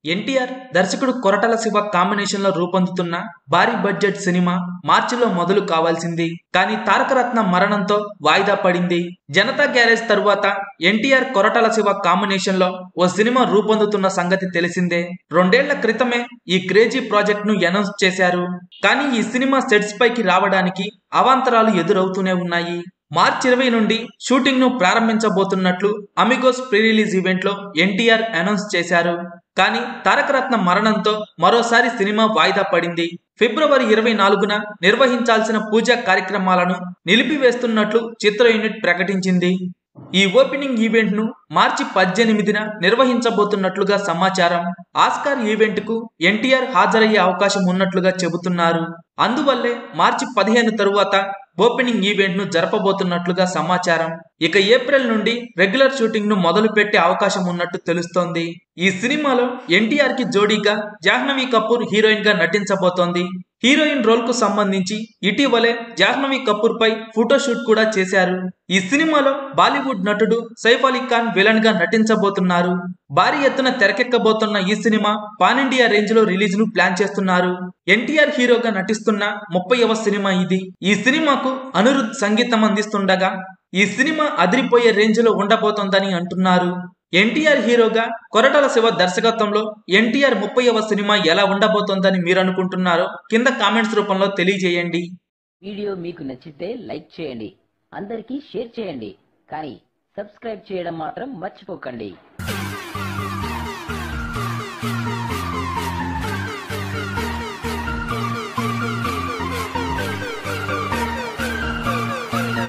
ఎన్టీఆర్ దర్శకుడు కొరటాల శివ కాంబినేషన్ లో రూపొందుతున్న భారీ బడ్జెట్ సినిమా మార్చిలో మొదలు కావాల్సింది. కానీ తారకరత్న మరణంతో వాయిదా పడింది. జనతా గ్యారేజ్ తరువాత ఎన్టీఆర్ కొరటాల శివ కాంబినేషన్ లో ఓ సినిమా రూపొందుతున్న సంగతి తెలిసిందే. 2 ఏళ్ల క్రితమే ఈ క్రేజీ ప్రాజెక్ట్ ను అనౌన్స్ చేశారు. కానీ ఈ సినిమా సెట్స్ పైకి రావడానికి అవాంతరాలు ఎదురవుతూనే ఉన్నాయి. మార్చి 20 నుండి షూటింగ్ ను ప్రారంభించబోతున్నట్లు అమిగోస్ ప్రీ రిలీజ్ ఈవెంట్ లో ఎన్టీఆర్ అనౌన్స్ చేశారు. కానీ తారకరత్న మరణంతో మరోసారి సినిమా వాయిదా పడింది. ఫిబ్రవరి 24న నిర్వహించాల్సిన పూజా కార్యక్రమాలను నిలిపివేస్తున్నట్లు చిత్ర యూనిట్ ప్రకటించింది. ఈ ఓపెనింగ్ ఈవెంట్ ను మార్చి 18న నిర్వహించబోతున్నట్లుగా సమాచారం. ఆస్కార్ ఈవెంట్ కు ఎన్టీఆర్ హాజరయ్యే అవకాశం ఉన్నట్లుగా చెబుతున్నారు. అందువల్లే మార్చి 15 తరువాత ఓపెనింగ్ ఈవెంట్ ను జరపబోతున్నట్లుగా సమాచారం. ఇక ఏప్రిల్ నుండి రెగ్యులర్ షూటింగ్ ను మొదలు పెట్టే అవకాశం ఉన్నట్టు తెలుస్తోంది. ఈ సినిమాలో ఎన్టీఆర్ కి జోడీగా జాహ్నవి కపూర్ హీరోయిన్ గా నటించబోతోంది. హీరోయిన్ రోల్ కు సంబంధించి ఇటీవలే జాహ్నవి కపూర్ పై ఫోటోషూట్ కూడా చేశారు. ఈ సినిమాలో బాలీవుడ్ నటుడు సైఫ్ అలీ ఖాన్ విలన్ గా నటించబోతున్నారు. భారీ ఎత్తున తెరకెక్కబోతున్న ఈ సినిమా పాన్ ఇండియా రేంజ్ లో రిలీజ్ ను ప్లాన్ చేస్తున్నారు. ఎన్టీఆర్ హీరోగా నటిస్తున్న 30వ సినిమా ఇది. ఈ సినిమాకు అనిరుద్ సంగీతం అందిస్తుండగా ఈ సినిమా అదిరిపోయే రేంజ్ లో ఉండబోతోందని అంటున్నారు. ఎన్టీఆర్ హీరోగా కొరటాల శివ దర్శకత్వంలో ఎన్టీఆర్ 30వ సినిమా ఎలా ఉండబోతోందని మీరు అనుకుంటున్నారో కింద కామెంట్స్ రూపంలో తెలియజేయండి. వీడియో మీకు నచ్చితే లైక్ చేయండి, అందరికీ షేర్ చేయండి, కానీ సబ్స్క్రైబ్ చేయడం మాత్రం మర్చిపోకండి.